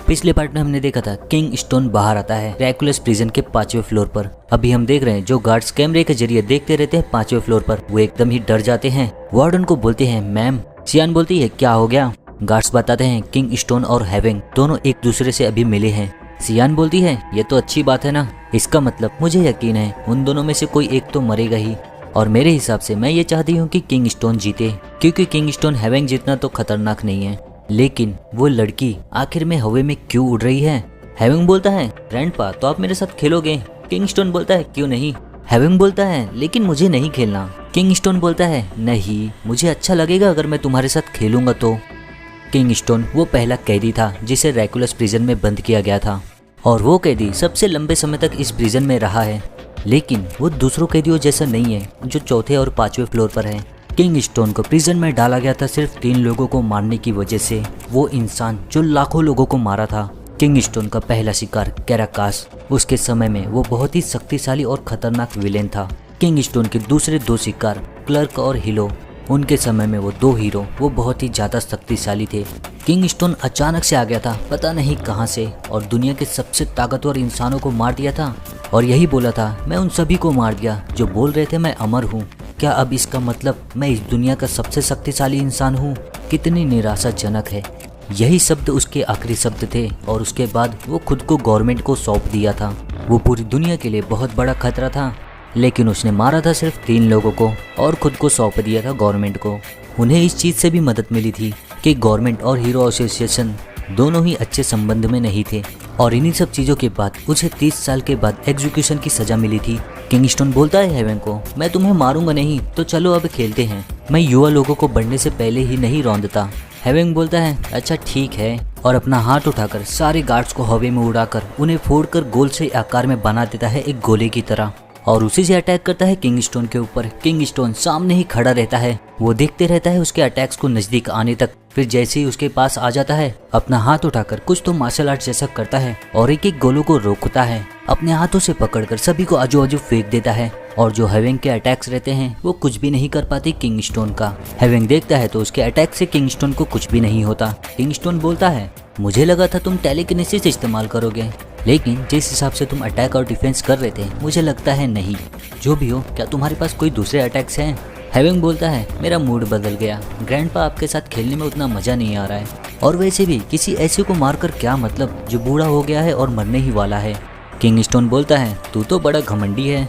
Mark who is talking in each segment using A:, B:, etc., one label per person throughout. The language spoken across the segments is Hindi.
A: पिछले पार्ट में हमने देखा था किंग स्टोन बाहर आता है ड्रैकुलस प्रिजन के 5वें फ्लोर पर। अभी हम देख रहे हैं जो गार्ड्स कैमरे के जरिए देखते रहते हैं 5वें फ्लोर पर, वो एकदम ही डर जाते हैं। वार्डन को बोलते हैं मैम। सियान बोलती है क्या हो गया। गार्ड्स बताते हैं किंग स्टोन और हैवेंग दोनों एक दूसरे से अभी मिले हैं। सियान बोलती है ये तो अच्छी बात है ना, इसका मतलब मुझे यकीन है उन दोनों में से कोई एक तो मरेगा ही। और मेरे हिसाब से मैं ये चाहती हूँ कि किंग स्टोन जीते, क्योंकि किंग स्टोन हैवेंग जितना तो खतरनाक नहीं है। लेकिन वो लड़की आखिर में हवा में क्यों उड़ रही है। हैवेंग बोलता है ग्रैंडपा तो आप मेरे साथ खेलोगे। किंग स्टोन बोलता है क्यों नहीं। हैवेंग बोलता है लेकिन मुझे नहीं खेलना। किंग स्टोन बोलता है नहीं, मुझे अच्छा लगेगा अगर मैं तुम्हारे साथ खेलूंगा तो। किंग स्टोन वो पहला कैदी था जिसे ड्रैकुलस प्रिजन में बंद किया गया था, और वो कैदी सबसे लंबे समय तक इस प्रिजन में रहा है। लेकिन वो दूसरों कैदियों जैसा नहीं है जो चौथे और 5वें फ्लोर पर है। किंग स्टोन को प्रिजन में डाला गया था सिर्फ 3 लोगों को मारने की वजह से, वो इंसान जो लाखों लोगों को मारा था। किंग स्टोन का पहला शिकार कैराकास, उसके समय में वो बहुत ही शक्तिशाली और खतरनाक विलेन था। किंग स्टोन के दूसरे 2 शिकार क्लर्क और हिलो, उनके समय में वो 2 हीरो वो बहुत ही ज्यादा शक्तिशाली थे। किंग स्टोन अचानक से आ गया था पता नहीं कहां से, और दुनिया के सबसे ताकतवर इंसानों को मार दिया था, और यही बोला था मैं उन सभी को मार दिया जो बोल रहे थे मैं अमर हूँ। क्या अब इसका मतलब मैं इस दुनिया का सबसे शक्तिशाली इंसान हूँ। कितनी निराशाजनक है। यही शब्द उसके आखिरी शब्द थे, और उसके बाद वो खुद को गवर्नमेंट को सौंप दिया था। वो पूरी दुनिया के लिए बहुत बड़ा खतरा था, लेकिन उसने मारा था सिर्फ 3 लोगों को और खुद को सौंप दिया था गवर्नमेंट को। उन्हें इस चीज़ से भी मदद मिली थी कि गवर्नमेंट और हीरो एसोसिएशन दोनों ही अच्छे संबंध में नहीं थे, और इन्हीं सब चीज़ों के बाद उसे 30 साल के बाद एग्जीक्यूशन की सजा मिली थी। किंग स्टोन बोलता है हैवेंग को मैं तुम्हें मारूंगा नहीं, तो चलो अब खेलते हैं। मैं युवा लोगों को बढ़ने से पहले ही नहीं रौंदता। हैवेंग बोलता है अच्छा ठीक है, और अपना हाथ उठाकर सारे गार्ड्स को हवा में उड़ाकर उन्हें फोड़कर गोल से आकार में बना देता है एक गोले की तरह, और उसी से अटैक करता है किंग स्टोन के ऊपर। किंग स्टोन सामने ही खड़ा रहता है, वो देखते रहता है उसके अटैक्स को नजदीक आने तक। फिर जैसे ही उसके पास आ जाता है अपना हाथ उठाकर कुछ तो मार्शल आर्ट जैसा करता है और एक एक गोलों को रोकता है। अपने हाथों से पकड़कर सभी को आजू बाजू फेंक देता है, और जो हैवेंग के अटैक्स रहते हैं वो कुछ भी नहीं कर पाते किंग स्टोन का। हैवेंग देखता है तो उसके अटैक से किंग स्टोन को कुछ भी नहीं होता। किंग स्टोन बोलता है मुझे लगा था तुम टेलीकिनेसिस इस्तेमाल करोगे, लेकिन जिस हिसाब से तुम अटैक और डिफेंस कर रहे थे मुझे लगता है नहीं। जो भी हो, क्या तुम्हारे पास कोई दूसरे अटैक्स हैं। हैवेंग बोलता है मेरा मूड बदल गया, ग्रैंडपा आपके साथ खेलने में उतना मजा नहीं आ रहा है, और वैसे भी किसी ऐसे को मारकर क्या मतलब जो बूढ़ा हो गया है और मरने ही वाला है। किंग स्टोन बोलता है तू तो बड़ा घमंडी है,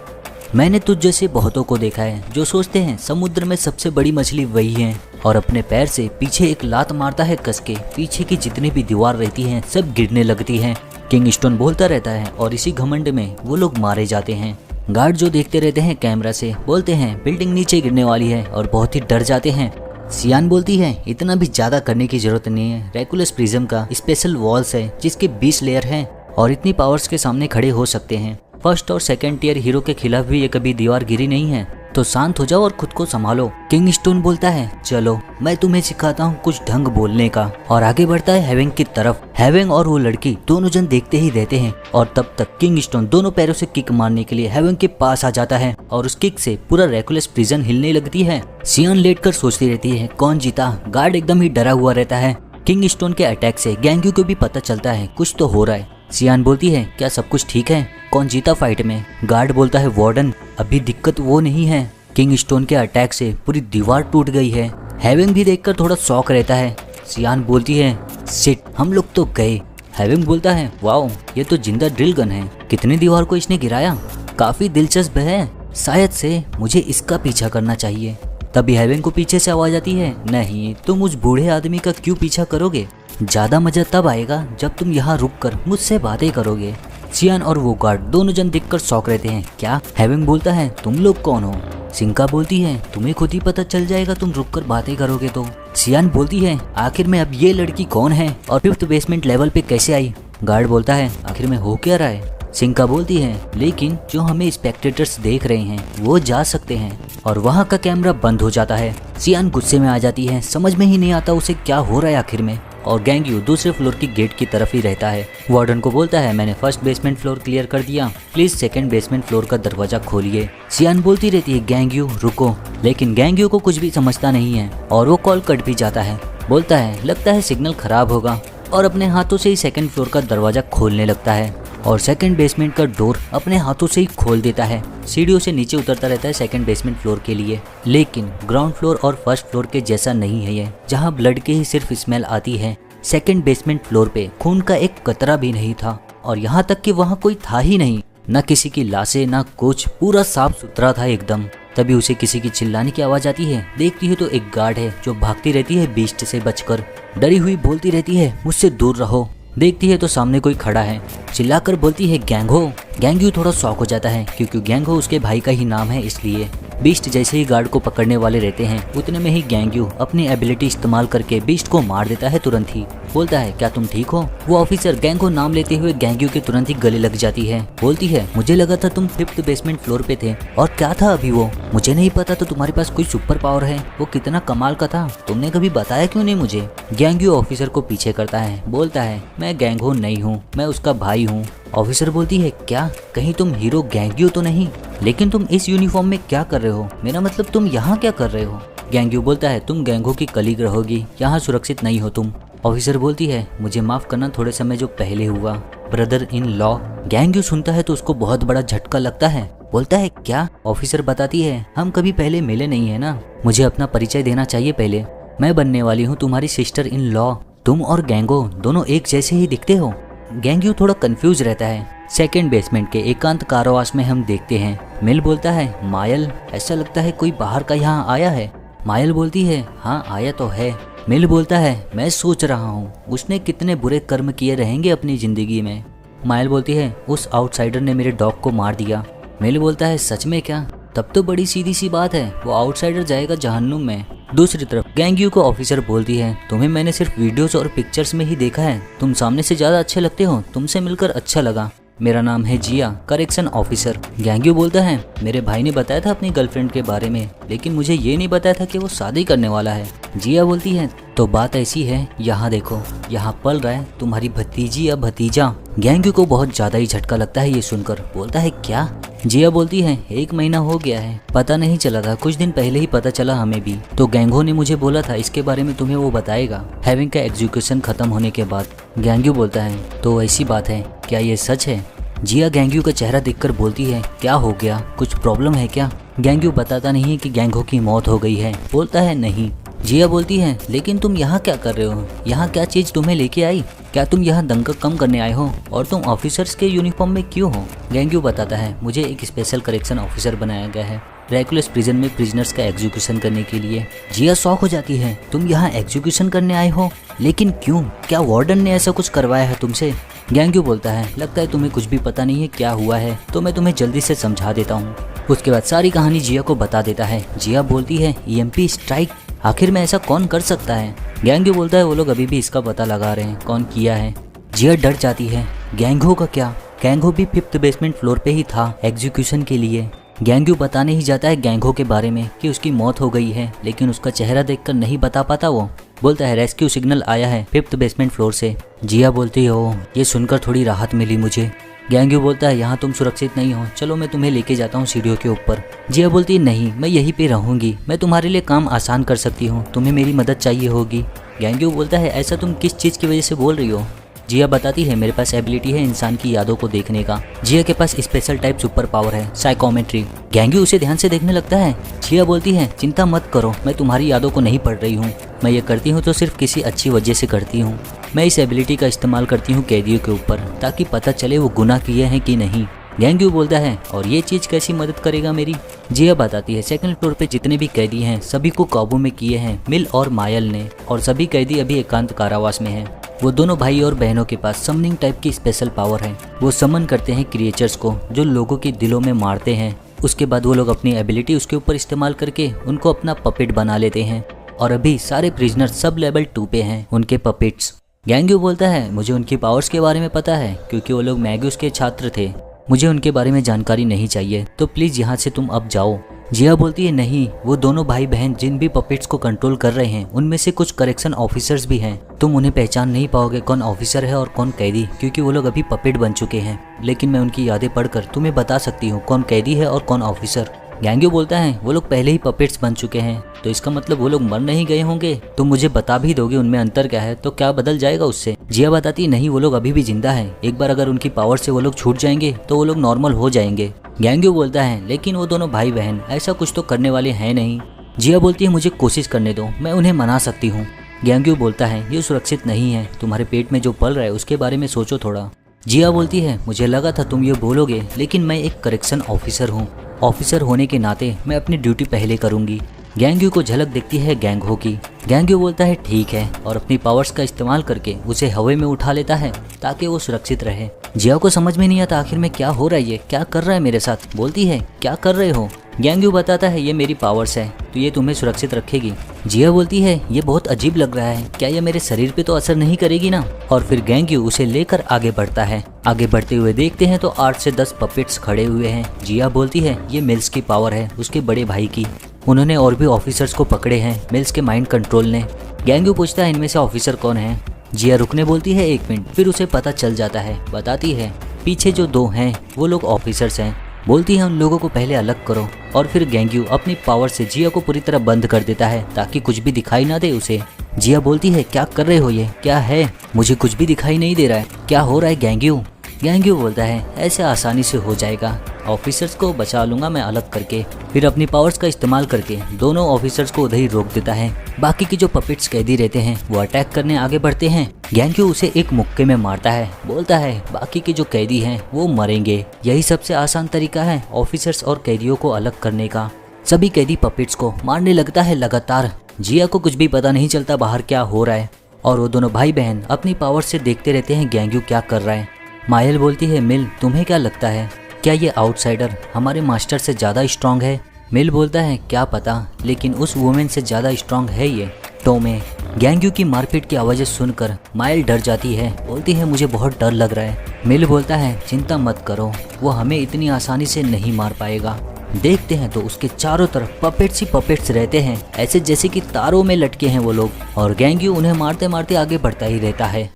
A: मैंने तुझ जैसे बहुतों को देखा है जो सोचते हैं समुद्र में सबसे बड़ी मछली वही है, और अपने पैर से पीछे एक लात मारता है कस के, पीछे की जितनी भी दीवार रहती हैं सब गिरने लगती हैं। किंग स्टोन बोलता रहता है, और इसी घमंड में वो लोग मारे जाते हैं। गार्ड जो देखते रहते हैं कैमरा से बोलते हैं बिल्डिंग नीचे गिरने वाली है, और बहुत ही डर जाते हैं। सियान बोलती है इतना भी ज्यादा करने की जरूरत नहीं है, ड्रैकुलस प्रिज्म का स्पेशल वॉल्स है जिसके 20 लेयर हैं, और इतनी पावर्स के सामने खड़े हो सकते हैं। फर्स्ट और सेकंड टियर हीरो के खिलाफ भी ये कभी दीवार गिरी नहीं है, तो शांत हो जाओ और खुद को संभालो। किंग स्टोन बोलता है चलो मैं तुम्हें सिखाता हूँ कुछ ढंग बोलने का, और आगे बढ़ता है हैवेंग की तरफ। हैवेंग और वो लड़की दोनों जन देखते ही रहते हैं, और तब तक किंग स्टोन दोनों पैरों से किक मारने के लिए हैवेंग के पास आ जाता है, और उस किक से पूरा ड्रैकुलस प्रिजन हिलने लगती है। सियान लेटकर सोचती रहती है कौन जीता। गार्ड एकदम ही डरा हुआ रहता है। किंग स्टोन के अटैक से गैंग्यू को भी पता चलता है कुछ तो हो रहा है। सियान बोलती है क्या सब कुछ ठीक है, कौन जीता फाइट में। गार्ड बोलता है वार्डन अभी दिक्कत वो नहीं है, किंग स्टोन के अटैक से पूरी दीवार टूट गई है। हैवेंग भी देखकर थोड़ा शॉक रहता है। सियान बोलती है शिट हम लोग तो गए। हैवेंग बोलता है वाओ ये तो जिंदा ड्रिल गन है, कितनी दीवार को इसने गिराया, काफी दिलचस्प है, शायद से मुझे इसका पीछा करना चाहिए। तभी हैवेंग को पीछे से आवाज आती है नहीं तुम उस बूढ़े आदमी का क्यों पीछा करोगे, ज्यादा मजा तब आएगा जब तुम यहाँ रुक कर मुझसे बातें करोगे। सियान और वो गार्ड दोनों जन देखकर शौक रहते हैं। क्या। हैवेंग बोलता है तुम लोग कौन हो। सिंका बोलती है तुम्हें खुद ही पता चल जाएगा तुम रुक कर बातें करोगे तो। सियान बोलती है आखिर में अब ये लड़की कौन है और 5th बेसमेंट लेवल पे कैसे आई। गार्ड बोलता है आखिर में हो क्या रहा है। सिंका बोलती है लेकिन जो हमें स्पेक्टेटर्स देख रहे हैं वो जा सकते हैं, और वहाँ का कैमरा बंद हो जाता है। सियान गुस्से में आ जाती है, समझ में ही नहीं आता उसे क्या हो रहा है आखिर में, और गैंग्यू दूसरे फ्लोर की गेट की तरफ ही रहता है। वार्डन को बोलता है मैंने 1st बेसमेंट फ्लोर क्लियर कर दिया, प्लीज 2nd बेसमेंट फ्लोर का दरवाजा खोलिए। सियान बोलती रहती है गैंग्यू रुको, लेकिन गैंग्यू को कुछ भी समझता नहीं है और वो कॉल कट भी जाता है। बोलता है लगता है सिग्नल खराब होगा। और अपने हाथों से ही सेकंड फ्लोर का दरवाजा खोलने लगता है और सेकंड बेसमेंट का डोर अपने हाथों से ही खोल देता है। सीढ़ियों से नीचे उतरता रहता है सेकंड बेसमेंट फ्लोर के लिए, लेकिन ग्राउंड फ्लोर और फर्स्ट फ्लोर के जैसा नहीं है ये, जहाँ ब्लड की ही सिर्फ स्मेल आती है। सेकंड बेसमेंट फ्लोर पे खून का एक कतरा भी नहीं था और यहाँ तक कि वहाँ कोई था ही नहीं, न किसी की लाशें ना कुछ, पूरा साफ सुथरा था एकदम। तभी उसे किसी की चिल्लाने की आवाज आती है। देखती है तो एक गार्ड है जो भागती रहती है बीस्ट से बचकर, डरी हुई बोलती रहती है मुझसे दूर रहो। देखती है तो सामने कोई खड़ा है, चिल्लाकर बोलती है गैंगो। गैंग्यू थोड़ा शॉक हो जाता है क्योंकि गैंगो उसके भाई का ही नाम है, इसलिए बीस्ट जैसे ही गार्ड को पकड़ने वाले रहते हैं उतने में ही गैंग्यू अपनी एबिलिटी इस्तेमाल करके बीस्ट को मार देता है तुरंत ही। बोलता है क्या तुम ठीक हो? वो ऑफिसर गैंगो नाम लेते हुए गैंग्यू के तुरंत ही गले लग जाती है। बोलती है मुझे लगा था तुम 5th बेसमेंट फ्लोर पे थे, और क्या था अभी वो? मुझे नहीं पता तो तुम्हारे पास कोई सुपर पावर है, वो कितना कमाल का था, तुमने कभी बताया क्यों नहीं मुझे? गैंग्यू ऑफिसर को पीछे करता है, बोलता है मैं गैंगो नहीं हूँ, मैं उसका भाई हूँ। ऑफिसर बोलती है क्या, कहीं तुम हीरो गैंग्यू तो नहीं? लेकिन तुम इस यूनिफॉर्म में क्या कर रहे हो? मेरा मतलब तुम यहाँ क्या कर रहे हो? गैंग्यू बोलता है तुम गैंगो की कलीग रहोगी, यहाँ सुरक्षित नहीं हो तुम। ऑफिसर बोलती है मुझे माफ करना, थोड़े समय जो पहले हुआ, ब्रदर इन लॉ। गैंग्यू सुनता है तो उसको बहुत बड़ा झटका लगता है। बोलता है क्या? ऑफिसर बताती है हम कभी पहले मिले नहीं है ना, मुझे अपना परिचय देना चाहिए पहले। मैं बनने वाली हूँ तुम्हारी सिस्टर इन लॉ। तुम और गैंगो दोनों एक जैसे ही दिखते हो। गैंग्यू थोड़ा कंफ्यूज रहता है। सेकंड बेसमेंट के एकांत कारावास में हम देखते हैं मिल बोलता है मायल, ऐसा लगता है कोई बाहर का यहाँ आया है। मायल बोलती है हाँ आया तो है। मिल बोलता है मैं सोच रहा हूँ उसने कितने बुरे कर्म किए रहेंगे अपनी जिंदगी में। मायल बोलती है उस आउटसाइडर ने मेरे डॉग को मार दिया। मिल बोलता है सच में क्या? तब तो बड़ी सीधी सी बात है, वो आउटसाइडर जाएगा जहन्नुम में। दूसरी तरफ गैंग्यू को ऑफिसर बोलती है तुम्हें मैंने सिर्फ वीडियोस और पिक्चर्स में ही देखा है, तुम सामने से ज्यादा अच्छे लगते हो, तुमसे मिलकर अच्छा लगा। मेरा नाम है जिया, करेक्शन ऑफिसर। गैंग्यू बोलता है मेरे भाई ने बताया था अपनी गर्लफ्रेंड के बारे में, लेकिन मुझे ये नहीं बताया था कि वो शादी करने वाला है। जिया बोलती है तो बात ऐसी है, यहाँ देखो यहाँ पल रहा है तुम्हारी भतीजी या भतीजा। गैंग्यू को बहुत ज्यादा ही झटका लगता है ये सुनकर। बोलता है क्या? जिया बोलती है 1 महीना हो गया है, पता नहीं चला था, कुछ दिन पहले ही पता चला हमें भी। तो गैंगो ने मुझे बोला था इसके बारे में तुम्हें वो बताएगा हैविंग का एग्जीक्यूशन खत्म होने के बाद। गैंग्यू बोलता है तो ऐसी बात है, क्या ये सच है? जिया गैंग्यू का चेहरा देखकर बोलती है क्या हो गया, कुछ प्रॉब्लम है क्या? गैंग्यू बताता नहीं है कि गैंगो की मौत हो गई है। बोलता है नहीं। जिया बोलती है लेकिन तुम यहाँ क्या कर रहे हो, यहाँ क्या चीज तुम्हें लेके आई? क्या तुम यहाँ दंगा कम करने आए हो, और तुम ऑफिसर्स के यूनिफॉर्म में क्यों हो? गैंग्यू बताता है मुझे एक स्पेशल करेक्शन ऑफिसर बनाया गया है रेकुलस प्रिजन में प्रिजनर्स का एग्जीक्यूशन करने के लिए। जिया शॉक हो जाती है तुम यहाँ एग्जीक्यूशन करने आए हो, लेकिन क्यों? क्या वार्डन ने ऐसा कुछ करवाया है तुमसे? गैंग्यू बोलता है लगता है तुम्हें कुछ भी पता नहीं है क्या हुआ है, तो मैं तुम्हें जल्दी से समझा देता हूँ। उसके बाद सारी कहानी जिया को बता देता है। जिया बोलती है EMP स्ट्राइक, आखिर में ऐसा कौन कर सकता है? गैंग्यू बोलता है वो लोग अभी भी इसका पता लगा रहे हैं कौन किया है। जिया डर जाती है गैंगो का क्या? गैंगो भी 5th बेसमेंट फ्लोर पे ही था एग्जीक्यूशन के लिए। गैंग्यू बताने ही जाता है गैंगो के बारे में कि उसकी मौत हो गई है, लेकिन उसका चेहरा देखकर नहीं बता पाता वो। बोलता है रेस्क्यू सिग्नल आया है 5th बेसमेंट फ्लोर से। जिया बोलती है ओह, ये सुनकर थोड़ी राहत मिली मुझे। गैंग्यू बोलता है यहाँ तुम सुरक्षित नहीं हो, चलो मैं तुम्हें लेके जाता हूँ सीढ़ियों के ऊपर। जिया बोलती है नहीं, मैं यहीं पे रहूंगी, मैं तुम्हारे लिए काम आसान कर सकती हूँ, तुम्हें मेरी मदद चाहिए होगी। गैंग्यू बोलता है ऐसा तुम किस चीज़ की वजह से बोल रही हो? जिया बताती है मेरे पास एबिलिटी है इंसान की यादों को देखने का। जिया के पास स्पेशल टाइप सुपर पावर है साइकोमेट्री। गैंग्यू उसे ध्यान से देखने लगता है। जिया बोलती है चिंता मत करो, मैं तुम्हारी यादों को नहीं पढ़ रही हूँ, मैं ये करती हूँ तो सिर्फ किसी अच्छी वजह से करती हूँ। मैं इस एबिलिटी का इस्तेमाल करती हूँ कैदियों के ऊपर, ताकि पता चले वो गुनाह किए हैं कि नहीं। गैंग्यू बोलता है और ये चीज़ कैसी मदद करेगा मेरी? जिया बताती है सेकंड फ्लोर पे जितने भी कैदी हैं सभी को काबू में किए हैं मिल और मायल ने, और सभी कैदी अभी एकांत कारावास में हैं। वो दोनों भाई और बहनों के पास समनिंग टाइप की स्पेशल पावर है। वो समन करते हैं क्रिएचर्स को जो लोगों के दिलों में मारते हैं। उसके बाद वो लोग अपनी एबिलिटी उसके ऊपर इस्तेमाल करके उनको अपना पपेट बना लेते हैं, और अभी सारे प्रिजनर सब लेवल 2 पे हैं उनके पपेट्स। गैंग्यू बोलता है मुझे उनकी पावर्स के बारे में पता है क्योंकि वो लोग मैग्यूस के छात्र थे, मुझे उनके बारे में जानकारी नहीं चाहिए, तो प्लीज यहाँ से तुम अब जाओ। जिया बोलती है नहीं, वो दोनों भाई बहन जिन भी पपेट्स को कंट्रोल कर रहे हैं उनमें से कुछ करेक्शन ऑफिसर्स भी हैं, तुम उन्हें पहचान नहीं पाओगे कौन ऑफिसर है और कौन कैदी, क्योंकि वो लोग अभी पपेट बन चुके हैं, लेकिन मैं उनकी यादें पढ़कर तुम्हें बता सकती हूँ कौन कैदी है और कौन ऑफिसर। गैंग्यू बोलता है वो लोग पहले ही पपेट्स बन चुके हैं, तो इसका मतलब वो लोग मर नहीं गए होंगे। तुम मुझे बता भी दोगे उनमें अंतर क्या है, तो क्या बदल जाएगा उससे। जिया बताती नहीं, वो लोग अभी भी जिंदा है, एक बार अगर उनकी पावर से वो लोग छूट जाएंगे तो वो लोग नॉर्मल हो जाएंगे। गैंग्यू बोलता है लेकिन वो दोनों भाई बहन ऐसा कुछ तो करने वाले हैं नहीं। जिया बोलती है मुझे कोशिश करने दो, मैं उन्हें मना सकती हूँ। गैंग्यू बोलता है ये सुरक्षित नहीं है, तुम्हारे पेट में जो पल रहा है उसके बारे में सोचो थोड़ा। जिया बोलती है मुझे लगा था तुम ये बोलोगे, लेकिन मैं एक करेक्शन ऑफिसर हूँ, ऑफिसर होने के नाते मैं अपनी ड्यूटी पहले करूंगी। गैंग्यू को झलक दिखती है गैंगहो की। गैंग्यू बोलता है ठीक है, और अपनी पावर्स का इस्तेमाल करके उसे हवा में उठा लेता है ताकि वो सुरक्षित रहे। जिया को समझ में नहीं आता आखिर में क्या हो रहा है, ये क्या कर रहा है मेरे साथ। बोलती है क्या कर रहे हो। गैंग्यू बताता है ये मेरी पावर्स है, तो ये तुम्हें सुरक्षित रखेगी। जिया बोलती है ये बहुत अजीब लग रहा है, क्या ये मेरे शरीर पे तो असर नहीं करेगी ना। और फिर गैंग्यू उसे लेकर आगे बढ़ता है। आगे बढ़ते हुए देखते हैं तो 8 से 10 पपेट्स खड़े हुए हैं। जिया बोलती है ये मिल्स की पावर है, उसके बड़े भाई की। उन्होंने और भी ऑफिसर्स को पकड़े हैं मिल्स के माइंड कंट्रोल ने। गैंग्यू पूछता है इनमें से ऑफिसर कौन है। जिया रुकने बोलती है 1 मिनट, फिर उसे पता चल जाता है। बताती है पीछे जो 2 हैं वो लोग ऑफिसर्स हैं। बोलती है उन लोगों को पहले अलग करो। और फिर गैंग्यू अपनी पावर से जिया को पूरी तरह बंद कर देता है ताकि कुछ भी दिखाई ना दे उसे। जिया बोलती है क्या कर रहे हो, ये क्या है, मुझे कुछ भी दिखाई नहीं दे रहा है, क्या हो रहा है गैंग्यू। गैंग्यू बोलता है ऐसे आसानी से हो जाएगा, ऑफिसर्स को बचा लूंगा मैं अलग करके। फिर अपनी पावर्स का इस्तेमाल करके दोनों ऑफिसर्स को उधर ही रोक देता है। बाकी के जो पपेट्स कैदी रहते हैं वो अटैक करने आगे बढ़ते हैं। गैंग्यू उसे एक मुक्के में मारता है। बोलता है बाकी के जो कैदी हैं वो मरेंगे, यही सबसे आसान तरीका है ऑफिसर्स और कैदियों को अलग करने का। सभी कैदी पपेट्स को मारने लगता है लगातार। जिया को कुछ भी पता नहीं चलता बाहर क्या हो रहा है, और वो दोनों भाई बहन अपनी पावर से देखते रहते हैं गैंग्यू क्या कर रहा है। मायल बोलती है मिल तुम्हें क्या लगता है, क्या ये आउटसाइडर हमारे मास्टर से ज़्यादा स्ट्रांग है। मिल बोलता है क्या पता, लेकिन उस वुमेन से ज़्यादा स्ट्रांग है ये टोमे। गैंग्यू की मारपीट की आवाज़ें सुनकर मायल डर जाती है। बोलती है मुझे बहुत डर लग रहा है। मिल बोलता है चिंता मत करो, वो हमें इतनी आसानी से नहीं मार पाएगा। देखते हैं तो उसके चारों तरफ पपेट्स ही पपेट्स रहते हैं, ऐसे जैसे कि तारों में लटके हैं वो लोग, और गैंग्यू उन्हें मारते मारते आगे बढ़ता ही रहता है।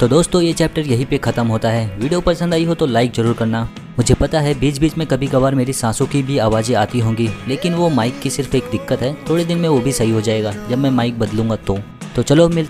A: तो दोस्तों ये चैप्टर यहीं पे ख़त्म होता है। वीडियो पसंद आई हो तो लाइक ज़रूर करना। मुझे पता है बीच बीच में कभी कभार मेरी सांसों की भी आवाज़ें आती होंगी, लेकिन वो माइक की सिर्फ एक दिक्कत है, थोड़े दिन में वो भी सही हो जाएगा जब मैं माइक बदलूंगा तो चलो मिल